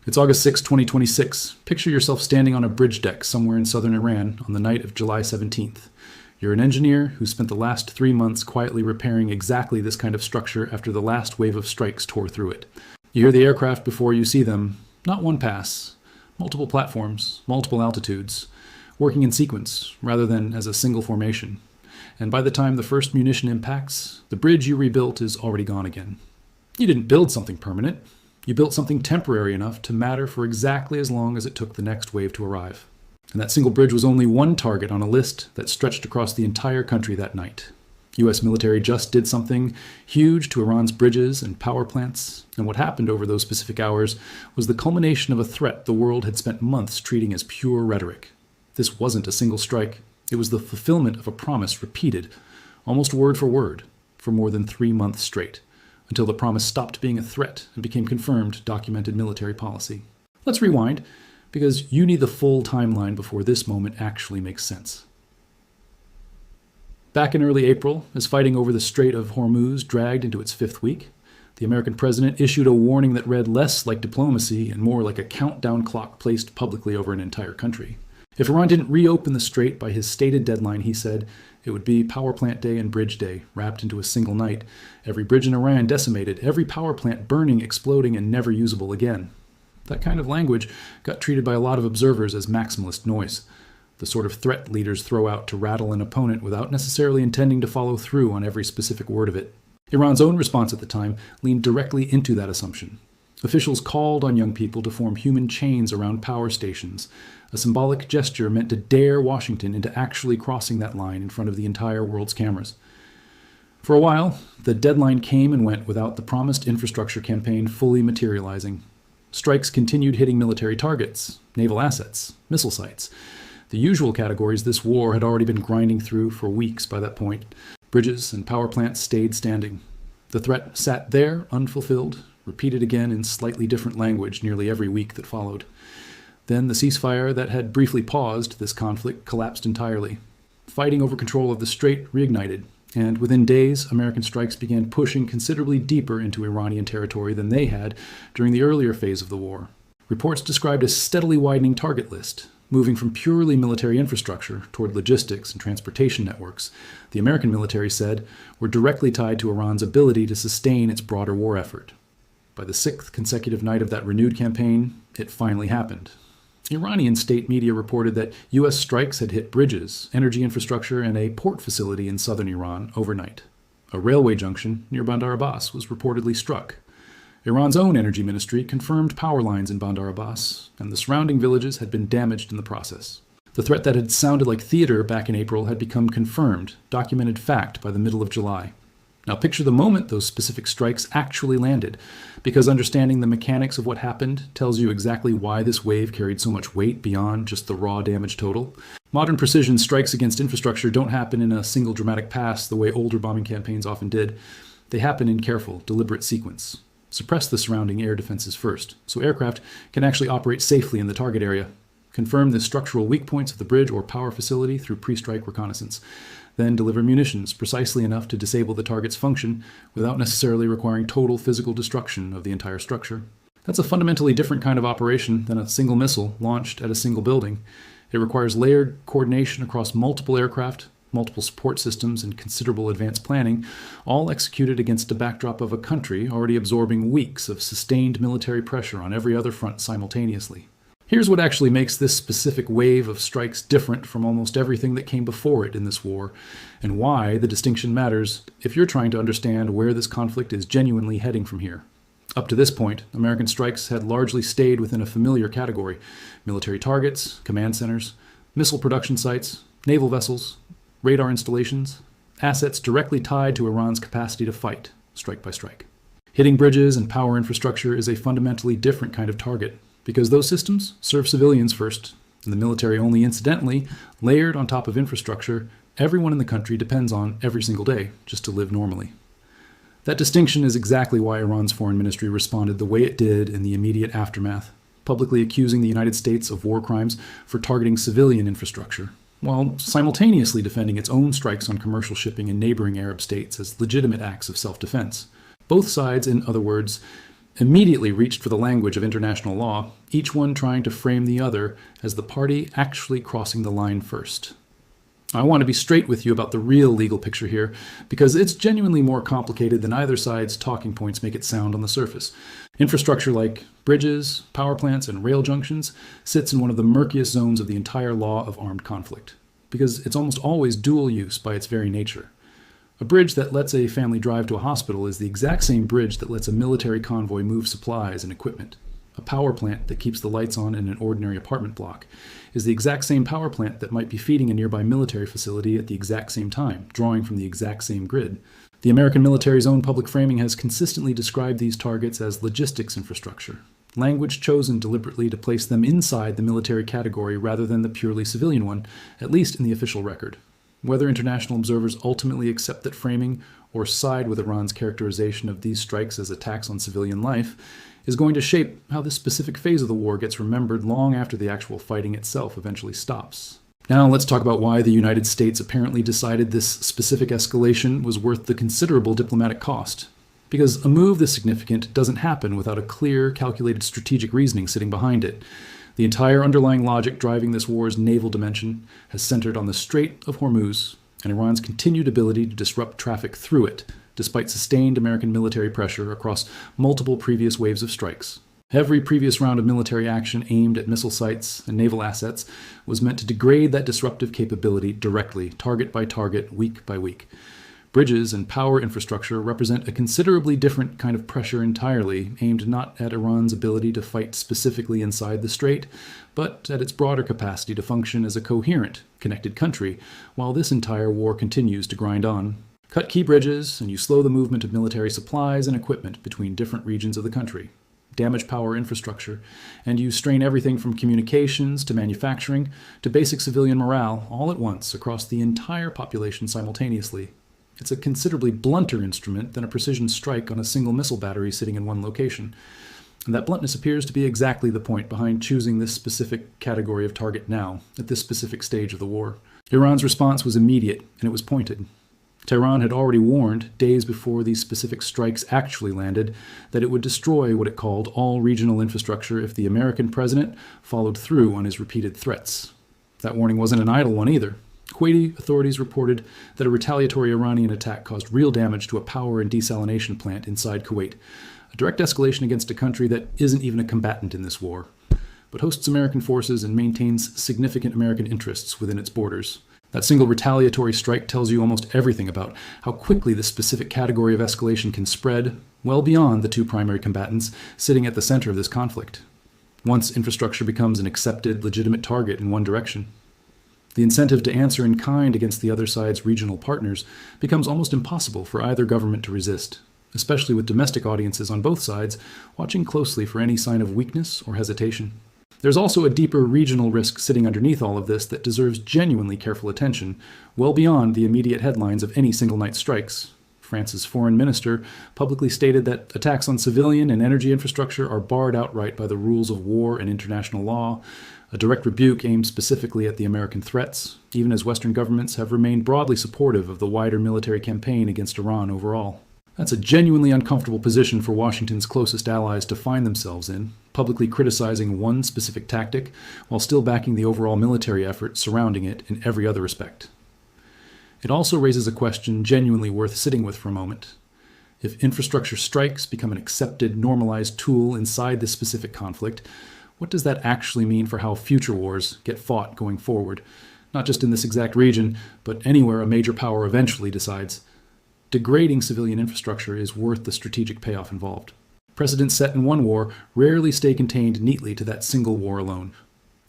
It's August 6, 2026. Picture yourself standing on a bridge deck somewhere in southern Iran on the night of July 17th. You're an engineer who spent the last 3 months quietly repairing exactly this kind of structure after the last wave of strikes tore through it. You hear the aircraft before you see them, not one pass, multiple platforms, multiple altitudes, working in sequence rather than as a single formation. And by the time the first munition impacts, the bridge you rebuilt is already gone again. You didn't build something permanent. You built something temporary enough to matter for exactly as long as it took the next wave to arrive. And that single bridge was only one target on a list that stretched across the entire country that night. US military just did something huge to Iran's bridges and power plants, and what happened over those specific hours was the culmination of a threat the world had spent months treating as pure rhetoric. This wasn't a single strike. It was the fulfillment of a promise repeated, almost word for more than 3 months straight, until the promise stopped being a threat and became confirmed, documented military policy. Let's rewind, because you need the full timeline before this moment actually makes sense. Back in early April, as fighting over the Strait of Hormuz dragged into its 5th week, the American president issued a warning that read less like diplomacy and more like a countdown clock placed publicly over an entire country. If Iran didn't reopen the strait by his stated deadline, he said, it would be Power Plant Day and Bridge Day, wrapped into a single night. Every bridge in Iran decimated, every power plant burning, exploding, and never usable again. That kind of language got treated by a lot of observers as maximalist noise, the sort of threat leaders throw out to rattle an opponent without necessarily intending to follow through on every specific word of it. Iran's own response at the time leaned directly into that assumption. Officials called on young people to form human chains around power stations, a symbolic gesture meant to dare Washington into actually crossing that line in front of the entire world's cameras. For a while, the deadline came and went without the promised infrastructure campaign fully materializing. Strikes continued hitting military targets, naval assets, missile sites. The usual categories this war had already been grinding through for weeks by that point. Bridges and power plants stayed standing. The threat sat there, unfulfilled, repeated again in slightly different language nearly every week that followed. Then the ceasefire that had briefly paused this conflict collapsed entirely. Fighting over control of the strait reignited, and within days, American strikes began pushing considerably deeper into Iranian territory than they had during the earlier phase of the war. Reports described a steadily widening target list, moving from purely military infrastructure toward logistics and transportation networks, the American military said, were directly tied to Iran's ability to sustain its broader war effort. By the 6th consecutive night of that renewed campaign, it finally happened. Iranian state media reported that U.S. strikes had hit bridges, energy infrastructure, and a port facility in southern Iran overnight. A railway junction near Bandar Abbas was reportedly struck. Iran's own energy ministry confirmed power lines in Bandar Abbas, and the surrounding villages had been damaged in the process. The threat that had sounded like theater back in April had become confirmed, documented fact by the middle of July. Now picture the moment those specific strikes actually landed, because understanding the mechanics of what happened tells you exactly why this wave carried so much weight beyond just the raw damage total. Modern precision strikes against infrastructure don't happen in a single dramatic pass the way older bombing campaigns often did. They happen in careful, deliberate sequence. Suppress the surrounding air defenses first, so aircraft can actually operate safely in the target area. Confirm the structural weak points of the bridge or power facility through pre-strike reconnaissance. Then deliver munitions precisely enough to disable the target's function without necessarily requiring total physical destruction of the entire structure. That's a fundamentally different kind of operation than a single missile launched at a single building. It requires layered coordination across multiple aircraft, multiple support systems, and considerable advanced planning, all executed against a backdrop of a country already absorbing weeks of sustained military pressure on every other front simultaneously. Here's what actually makes this specific wave of strikes different from almost everything that came before it in this war, and why the distinction matters if you're trying to understand where this conflict is genuinely heading from here. Up to this point, American strikes had largely stayed within a familiar category: military targets, command centers, missile production sites, naval vessels, radar installations, assets directly tied to Iran's capacity to fight, strike by strike. Hitting bridges and power infrastructure is a fundamentally different kind of target, because those systems serve civilians first, and the military only incidentally, layered on top of infrastructure, everyone in the country depends on every single day just to live normally. That distinction is exactly why Iran's foreign ministry responded the way it did in the immediate aftermath, publicly accusing the United States of war crimes for targeting civilian infrastructure, while simultaneously defending its own strikes on commercial shipping in neighboring Arab states as legitimate acts of self-defense. Both sides, in other words, immediately reached for the language of international law, each one trying to frame the other as the party actually crossing the line first. I want to be straight with you about the real legal picture here, because it's genuinely more complicated than either side's talking points make it sound on the surface. Infrastructure like bridges, power plants, and rail junctions sits in one of the murkiest zones of the entire law of armed conflict, because it's almost always dual use by its very nature. A bridge that lets a family drive to a hospital is the exact same bridge that lets a military convoy move supplies and equipment. A power plant that keeps the lights on in an ordinary apartment block is the exact same power plant that might be feeding a nearby military facility at the exact same time, drawing from the exact same grid. The American military's own public framing has consistently described these targets as logistics infrastructure, language chosen deliberately to place them inside the military category rather than the purely civilian one, at least in the official record. Whether international observers ultimately accept that framing or side with Iran's characterization of these strikes as attacks on civilian life is going to shape how this specific phase of the war gets remembered long after the actual fighting itself eventually stops. Now let's talk about why the United States apparently decided this specific escalation was worth the considerable diplomatic cost. Because a move this significant doesn't happen without a clear, calculated strategic reasoning sitting behind it. The entire underlying logic driving this war's naval dimension has centered on the Strait of Hormuz and Iran's continued ability to disrupt traffic through it, despite sustained American military pressure across multiple previous waves of strikes. Every previous round of military action aimed at missile sites and naval assets was meant to degrade that disruptive capability directly, target by target, week by week. Bridges and power infrastructure represent a considerably different kind of pressure entirely, aimed not at Iran's ability to fight specifically inside the strait, but at its broader capacity to function as a coherent, connected country, while this entire war continues to grind on. Cut key bridges, and you slow the movement of military supplies and equipment between different regions of the country. Damage power infrastructure, and you strain everything from communications to manufacturing to basic civilian morale all at once across the entire population simultaneously. It's a considerably blunter instrument than a precision strike on a single missile battery sitting in one location. And that bluntness appears to be exactly the point behind choosing this specific category of target now, at this specific stage of the war. Iran's response was immediate, and it was pointed. Tehran had already warned, days before these specific strikes actually landed, that it would destroy what it called all regional infrastructure if the American president followed through on his repeated threats. That warning wasn't an idle one either. Kuwaiti authorities reported that a retaliatory Iranian attack caused real damage to a power and desalination plant inside Kuwait, a direct escalation against a country that isn't even a combatant in this war, but hosts American forces and maintains significant American interests within its borders. That single retaliatory strike tells you almost everything about how quickly this specific category of escalation can spread well beyond the two primary combatants sitting at the center of this conflict, once infrastructure becomes an accepted, legitimate target in one direction. The incentive to answer in kind against the other side's regional partners becomes almost impossible for either government to resist, especially with domestic audiences on both sides watching closely for any sign of weakness or hesitation. There's also a deeper regional risk sitting underneath all of this that deserves genuinely careful attention, well beyond the immediate headlines of any single-night strikes. France's foreign minister publicly stated that attacks on civilian and energy infrastructure are barred outright by the rules of war and international law, a direct rebuke aimed specifically at the American threats, even as Western governments have remained broadly supportive of the wider military campaign against Iran overall. That's a genuinely uncomfortable position for Washington's closest allies to find themselves in, publicly criticizing one specific tactic while still backing the overall military effort surrounding it in every other respect. It also raises a question genuinely worth sitting with for a moment. If infrastructure strikes become an accepted, normalized tool inside this specific conflict, what does that actually mean for how future wars get fought going forward, not just in this exact region, but anywhere a major power eventually decides? Degrading civilian infrastructure is worth the strategic payoff involved. Precedents set in one war rarely stay contained neatly to that single war alone.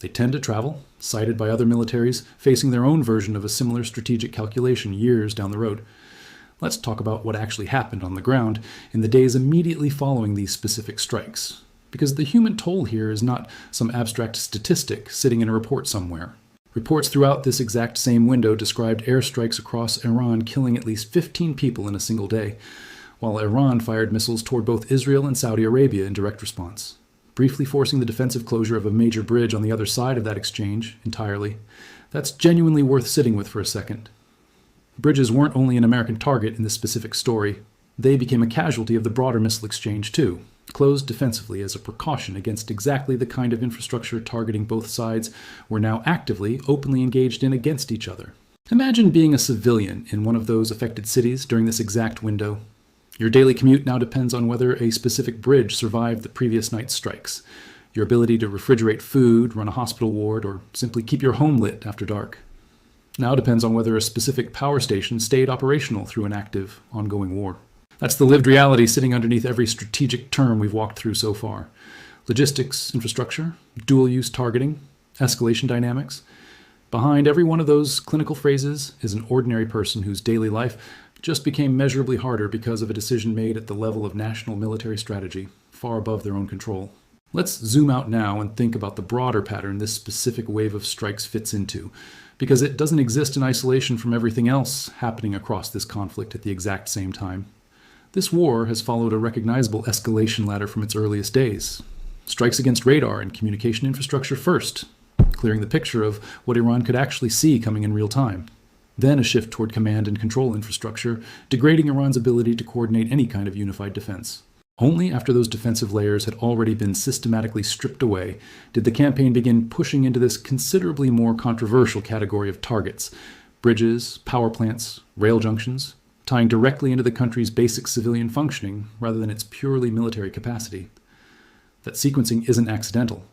They tend to travel, cited by other militaries facing their own version of a similar strategic calculation years down the road. Let's talk about what actually happened on the ground in the days immediately following these specific strikes, because the human toll here is not some abstract statistic sitting in a report somewhere. Reports throughout this exact same window described airstrikes across Iran killing at least 15 people in a single day, while Iran fired missiles toward both Israel and Saudi Arabia in direct response, briefly forcing the defensive closure of a major bridge on the other side of that exchange entirely. That's genuinely worth sitting with for a second. Bridges weren't only an American target in this specific story. They became a casualty of the broader missile exchange too, closed defensively as a precaution against exactly the kind of infrastructure targeting both sides were now actively, openly engaged in against each other. Imagine being a civilian in one of those affected cities during this exact window. Your daily commute now depends on whether a specific bridge survived the previous night's strikes, your ability to refrigerate food, run a hospital ward, or simply keep your home lit after dark. Now depends on whether a specific power station stayed operational through an active, ongoing war. That's the lived reality sitting underneath every strategic term we've walked through so far. Logistics, infrastructure, dual-use targeting, escalation dynamics. Behind every one of those clinical phrases is an ordinary person whose daily life just became measurably harder because of a decision made at the level of national military strategy, far above their own control. Let's zoom out now and think about the broader pattern this specific wave of strikes fits into, because it doesn't exist in isolation from everything else happening across this conflict at the exact same time. This war has followed a recognizable escalation ladder from its earliest days. Strikes against radar and communication infrastructure first, clearing the picture of what Iran could actually see coming in real time. Then a shift toward command and control infrastructure, degrading Iran's ability to coordinate any kind of unified defense. Only after those defensive layers had already been systematically stripped away did the campaign begin pushing into this considerably more controversial category of targets: bridges, power plants, rail junctions, tying directly into the country's basic civilian functioning rather than its purely military capacity. That sequencing isn't accidental.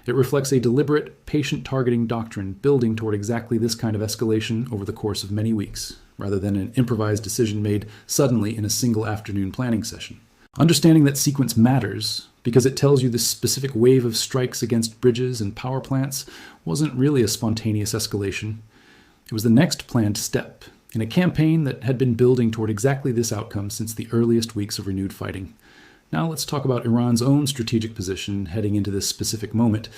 It reflects a deliberate, patient-targeting doctrine building toward exactly this kind of escalation over the course of many weeks, rather than an improvised decision made suddenly in a single afternoon planning session. Understanding that sequence matters because it tells you this specific wave of strikes against bridges and power plants wasn't really a spontaneous escalation. It was the next planned step in a campaign that had been building toward exactly this outcome since the earliest weeks of renewed fighting. Now let's talk about Iran's own strategic position heading into this specific moment,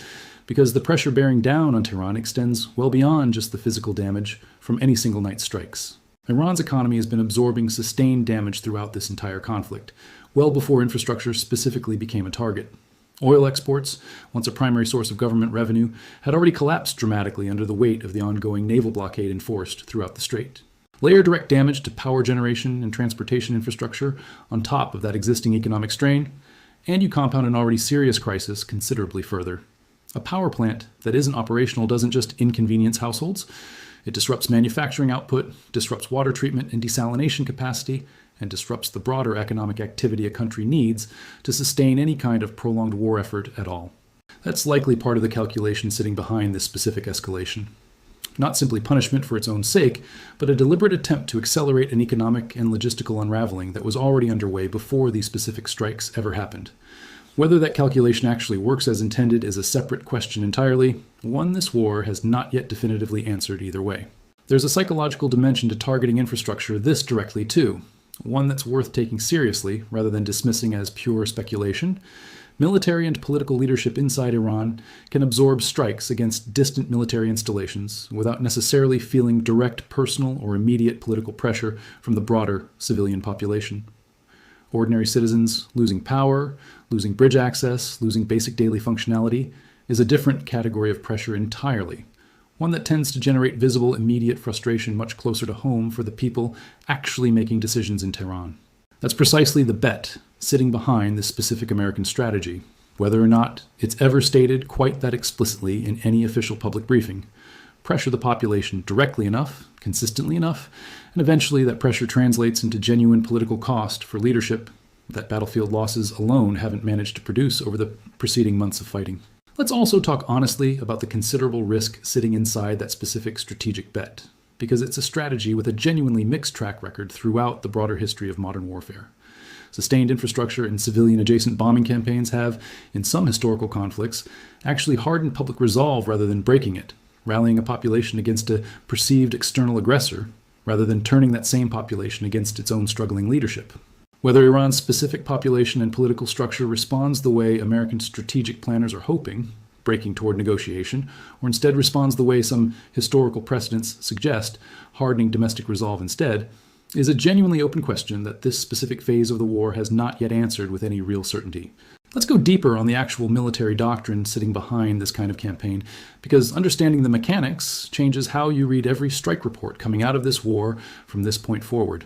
because the pressure bearing down on Tehran extends well beyond just the physical damage from any single night's strikes. Iran's economy has been absorbing sustained damage throughout this entire conflict, well before infrastructure specifically became a target. Oil exports, once a primary source of government revenue, had already collapsed dramatically under the weight of the ongoing naval blockade enforced throughout the strait. Layer direct damage to power generation and transportation infrastructure on top of that existing economic strain, and you compound an already serious crisis considerably further. A power plant that isn't operational doesn't just inconvenience households. It disrupts manufacturing output, disrupts water treatment and desalination capacity, and disrupts the broader economic activity a country needs to sustain any kind of prolonged war effort at all. That's likely part of the calculation sitting behind this specific escalation. Not simply punishment for its own sake, but a deliberate attempt to accelerate an economic and logistical unraveling that was already underway before these specific strikes ever happened. Whether that calculation actually works as intended is a separate question entirely, one this war has not yet definitively answered either way. There's a psychological dimension to targeting infrastructure this directly too, one that's worth taking seriously rather than dismissing as pure speculation. Military and political leadership inside Iran can absorb strikes against distant military installations without necessarily feeling direct personal or immediate political pressure from the broader civilian population. Ordinary citizens losing power, losing bridge access, losing basic daily functionality is a different category of pressure entirely, one that tends to generate visible, immediate frustration much closer to home for the people actually making decisions in Tehran. That's precisely the bet sitting behind this specific American strategy, whether or not it's ever stated quite that explicitly in any official public briefing. Pressure the population directly enough, consistently enough, and eventually that pressure translates into genuine political cost for leadership that battlefield losses alone haven't managed to produce over the preceding months of fighting. Let's also talk honestly about the considerable risk sitting inside that specific strategic bet, because it's a strategy with a genuinely mixed track record throughout the broader history of modern warfare. Sustained infrastructure and civilian-adjacent bombing campaigns have, in some historical conflicts, actually hardened public resolve rather than breaking it, rallying a population against a perceived external aggressor rather than turning that same population against its own struggling leadership. Whether Iran's specific population and political structure responds the way American strategic planners are hoping, breaking toward negotiation, or instead responds the way some historical precedents suggest, hardening domestic resolve instead, is a genuinely open question that this specific phase of the war has not yet answered with any real certainty. Let's go deeper on the actual military doctrine sitting behind this kind of campaign, because understanding the mechanics changes how you read every strike report coming out of this war from this point forward.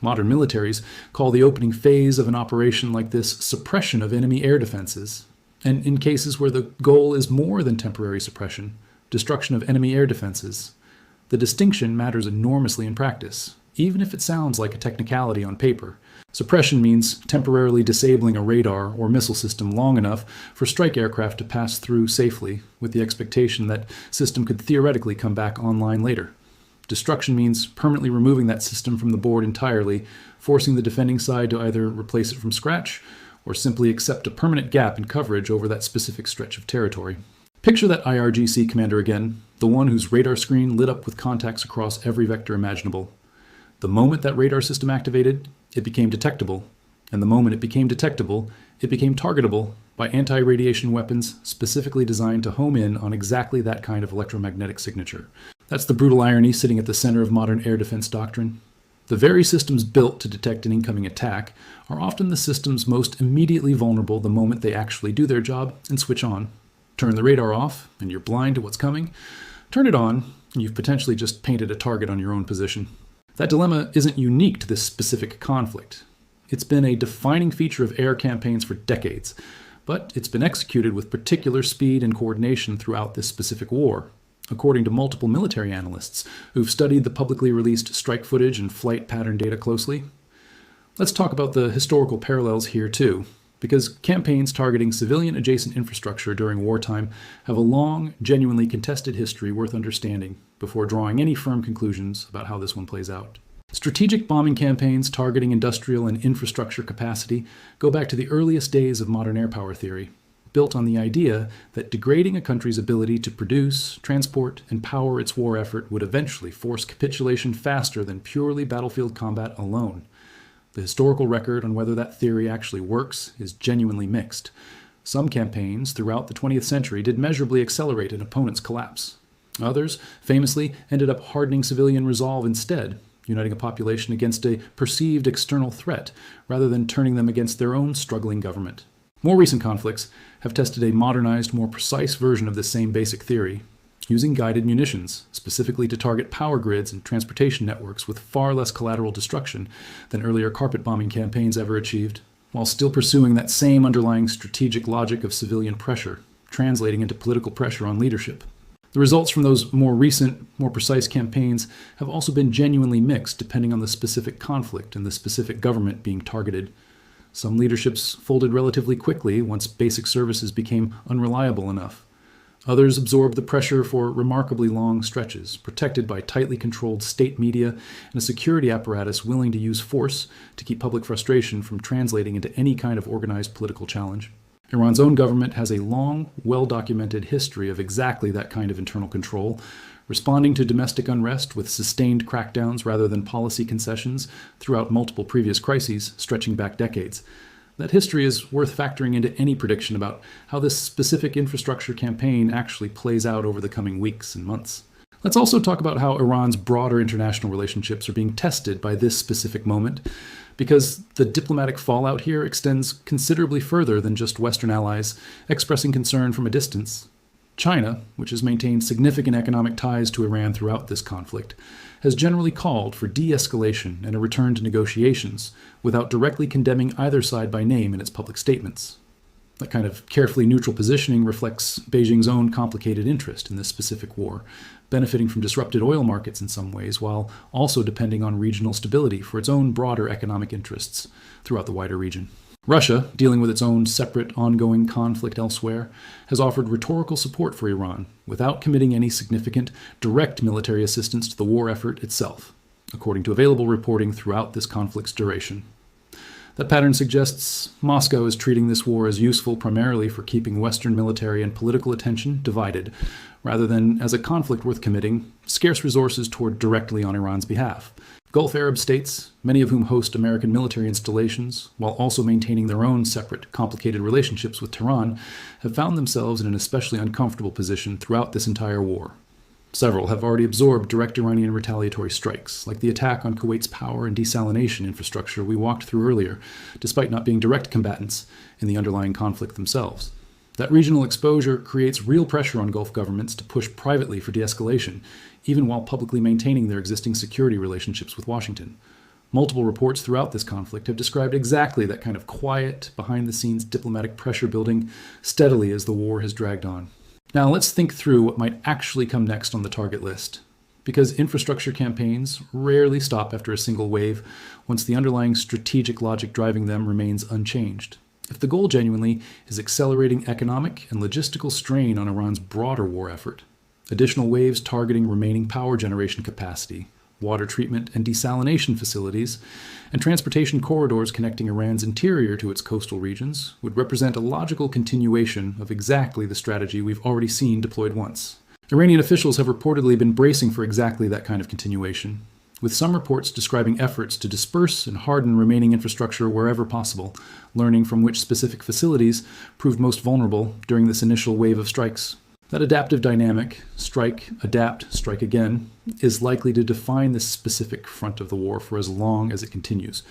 Modern militaries call the opening phase of an operation like this suppression of enemy air defenses. And in cases where the goal is more than temporary suppression, destruction of enemy air defenses, the distinction matters enormously in practice, even if it sounds like a technicality on paper. Suppression means temporarily disabling a radar or missile system long enough for strike aircraft to pass through safely, with the expectation that system could theoretically come back online later. Destruction means permanently removing that system from the board entirely, forcing the defending side to either replace it from scratch or simply accept a permanent gap in coverage over that specific stretch of territory. Picture that IRGC commander again, the one whose radar screen lit up with contacts across every vector imaginable. The moment that radar system activated, it became detectable, and the moment it became detectable, it became targetable by anti-radiation weapons specifically designed to home in on exactly that kind of electromagnetic signature. That's the brutal irony sitting at the center of modern air defense doctrine. The very systems built to detect an incoming attack are often the systems most immediately vulnerable the moment they actually do their job and switch on. Turn the radar off, and you're blind to what's coming. Turn it on, and you've potentially just painted a target on your own position. That dilemma isn't unique to this specific conflict. It's been a defining feature of air campaigns for decades, but it's been executed with particular speed and coordination throughout this specific war. According to multiple military analysts who've studied the publicly released strike footage and flight pattern data closely. Let's talk about the historical parallels here too, because campaigns targeting civilian-adjacent infrastructure during wartime have a long, genuinely contested history worth understanding before drawing any firm conclusions about how this one plays out. Strategic bombing campaigns targeting industrial and infrastructure capacity go back to the earliest days of modern air power theory, built on the idea that degrading a country's ability to produce, transport, and power its war effort would eventually force capitulation faster than purely battlefield combat alone. The historical record on whether that theory actually works is genuinely mixed. Some campaigns throughout the 20th century did measurably accelerate an opponent's collapse. Others, famously, ended up hardening civilian resolve instead, uniting a population against a perceived external threat rather than turning them against their own struggling government. More recent conflicts have tested a modernized, more precise version of this same basic theory, using guided munitions, specifically to target power grids and transportation networks with far less collateral destruction than earlier carpet bombing campaigns ever achieved, while still pursuing that same underlying strategic logic of civilian pressure, translating into political pressure on leadership. The results from those more recent, more precise campaigns have also been genuinely mixed depending on the specific conflict and the specific government being targeted. Some leaderships folded relatively quickly once basic services became unreliable enough. Others absorbed the pressure for remarkably long stretches, protected by tightly controlled state media and a security apparatus willing to use force to keep public frustration from translating into any kind of organized political challenge. Iran's own government has a long, well-documented history of exactly that kind of internal control, responding to domestic unrest with sustained crackdowns rather than policy concessions throughout multiple previous crises stretching back decades. That history is worth factoring into any prediction about how this specific infrastructure campaign actually plays out over the coming weeks and months. Let's also talk about how Iran's broader international relationships are being tested by this specific moment, because the diplomatic fallout here extends considerably further than just Western allies expressing concern from a distance. China, which has maintained significant economic ties to Iran throughout this conflict, has generally called for de-escalation and a return to negotiations without directly condemning either side by name in its public statements. That kind of carefully neutral positioning reflects Beijing's own complicated interest in this specific war, benefiting from disrupted oil markets in some ways, while also depending on regional stability for its own broader economic interests throughout the wider region. Russia, dealing with its own separate, ongoing conflict elsewhere, has offered rhetorical support for Iran without committing any significant, direct military assistance to the war effort itself, according to available reporting throughout this conflict's duration. That pattern suggests Moscow is treating this war as useful primarily for keeping Western military and political attention divided, rather than as a conflict worth committing scarce resources toward directly on Iran's behalf. Gulf Arab states, many of whom host American military installations, while also maintaining their own separate, complicated relationships with Tehran, have found themselves in an especially uncomfortable position throughout this entire war. Several have already absorbed direct Iranian retaliatory strikes, like the attack on Kuwait's power and desalination infrastructure we walked through earlier, despite not being direct combatants in the underlying conflict themselves. That regional exposure creates real pressure on Gulf governments to push privately for de-escalation, even while publicly maintaining their existing security relationships with Washington. Multiple reports throughout this conflict have described exactly that kind of quiet, behind-the-scenes diplomatic pressure building steadily as the war has dragged on. Now let's think through what might actually come next on the target list. Because infrastructure campaigns rarely stop after a single wave once the underlying strategic logic driving them remains unchanged. If the goal genuinely is accelerating economic and logistical strain on Iran's broader war effort, additional waves targeting remaining power generation capacity, water treatment and desalination facilities, and transportation corridors connecting Iran's interior to its coastal regions would represent a logical continuation of exactly the strategy we've already seen deployed once. Iranian officials have reportedly been bracing for exactly that kind of continuation, with some reports describing efforts to disperse and harden remaining infrastructure wherever possible, learning from which specific facilities proved most vulnerable during this initial wave of strikes. That adaptive dynamic, strike, adapt, strike again, is likely to define this specific front of the war for as long as it continues.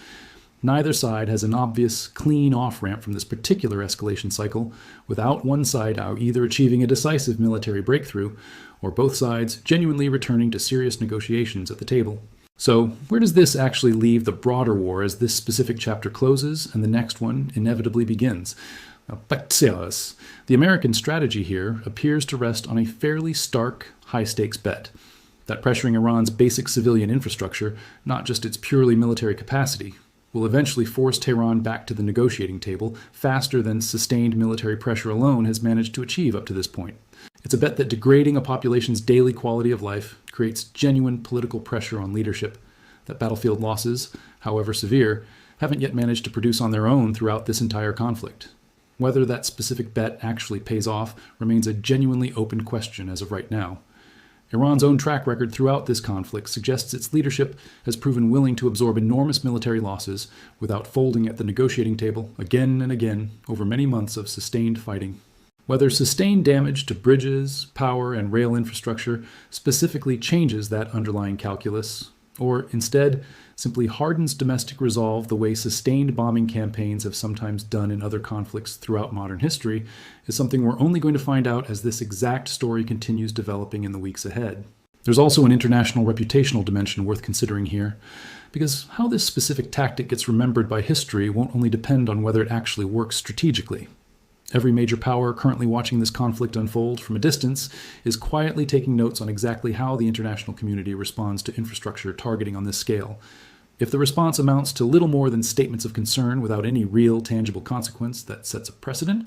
Neither side has an obvious, clean off-ramp from this particular escalation cycle without one side either achieving a decisive military breakthrough or both sides genuinely returning to serious negotiations at the table. So, where does this actually leave the broader war as this specific chapter closes and the next one inevitably begins? The American strategy here appears to rest on a fairly stark, high-stakes bet that pressuring Iran's basic civilian infrastructure, not just its purely military capacity, will eventually force Tehran back to the negotiating table faster than sustained military pressure alone has managed to achieve up to this point. It's a bet that degrading a population's daily quality of life creates genuine political pressure on leadership that battlefield losses, however severe, haven't yet managed to produce on their own throughout this entire conflict. Whether that specific bet actually pays off remains a genuinely open question as of right now. Iran's own track record throughout this conflict suggests its leadership has proven willing to absorb enormous military losses without folding at the negotiating table again and again over many months of sustained fighting. Whether sustained damage to bridges, power, and rail infrastructure specifically changes that underlying calculus, or instead simply hardens domestic resolve the way sustained bombing campaigns have sometimes done in other conflicts throughout modern history, is something we're only going to find out as this exact story continues developing in the weeks ahead. There's also an international reputational dimension worth considering here, because how this specific tactic gets remembered by history won't only depend on whether it actually works strategically. Every major power currently watching this conflict unfold from a distance is quietly taking notes on exactly how the international community responds to infrastructure targeting on this scale. If the response amounts to little more than statements of concern without any real tangible consequence that sets a precedent,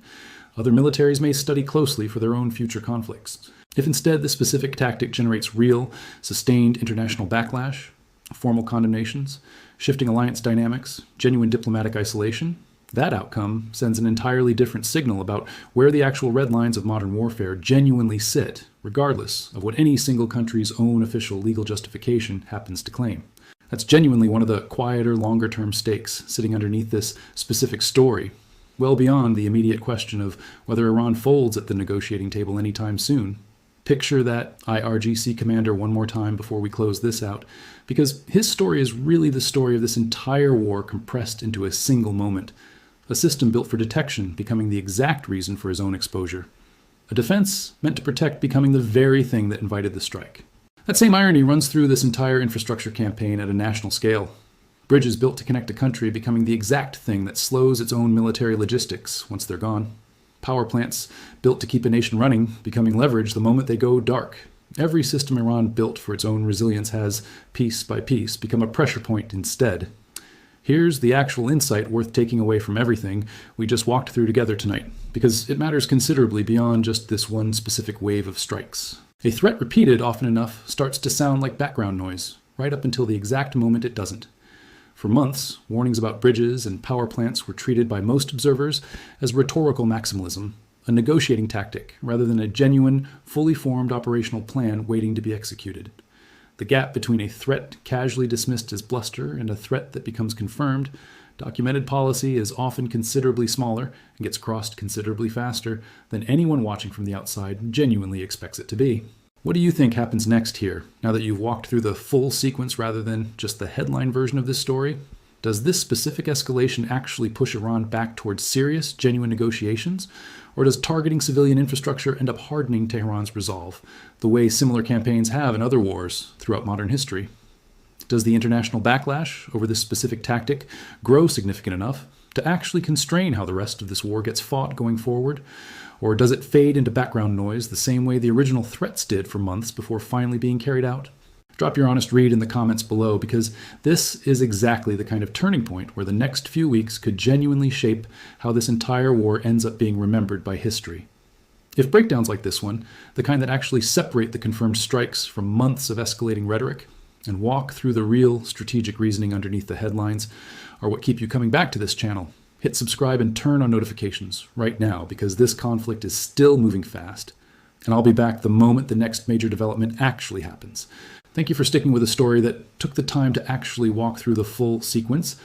other militaries may study closely for their own future conflicts. If instead the specific tactic generates real, sustained international backlash, formal condemnations, shifting alliance dynamics, genuine diplomatic isolation, that outcome sends an entirely different signal about where the actual red lines of modern warfare genuinely sit, regardless of what any single country's own official legal justification happens to claim. That's genuinely one of the quieter, longer-term stakes sitting underneath this specific story, well beyond the immediate question of whether Iran folds at the negotiating table anytime soon. Picture that IRGC commander one more time before we close this out, because his story is really the story of this entire war compressed into a single moment. A system built for detection becoming the exact reason for his own exposure. A defense meant to protect becoming the very thing that invited the strike. That same irony runs through this entire infrastructure campaign at a national scale. Bridges built to connect a country becoming the exact thing that slows its own military logistics once they're gone. Power plants built to keep a nation running becoming leverage the moment they go dark. Every system Iran built for its own resilience has, piece by piece, become a pressure point instead. Here's the actual insight worth taking away from everything we just walked through together tonight, because it matters considerably beyond just this one specific wave of strikes. A threat repeated often enough starts to sound like background noise, right up until the exact moment it doesn't. For months, warnings about bridges and power plants were treated by most observers as rhetorical maximalism, a negotiating tactic rather than a genuine, fully formed operational plan waiting to be executed. The gap between a threat casually dismissed as bluster and a threat that becomes confirmed, documented policy is often considerably smaller and gets crossed considerably faster than anyone watching from the outside genuinely expects it to be. What do you think happens next here, now that you've walked through the full sequence rather than just the headline version of this story? Does this specific escalation actually push Iran back towards serious, genuine negotiations? Or does targeting civilian infrastructure end up hardening Tehran's resolve, the way similar campaigns have in other wars throughout modern history? Does the international backlash over this specific tactic grow significant enough to actually constrain how the rest of this war gets fought going forward? Or does it fade into background noise the same way the original threats did for months before finally being carried out? Drop your honest read in the comments below, because this is exactly the kind of turning point where the next few weeks could genuinely shape how this entire war ends up being remembered by history. If breakdowns like this one, the kind that actually separate the confirmed strikes from months of escalating rhetoric and walk through the real strategic reasoning underneath the headlines, are what keep you coming back to this channel, hit subscribe and turn on notifications right now, because this conflict is still moving fast, and I'll be back the moment the next major development actually happens. Thank you for sticking with a story that took the time to actually walk through the full sequence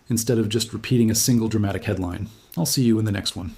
instead of just repeating a single dramatic headline. I'll see you in the next one.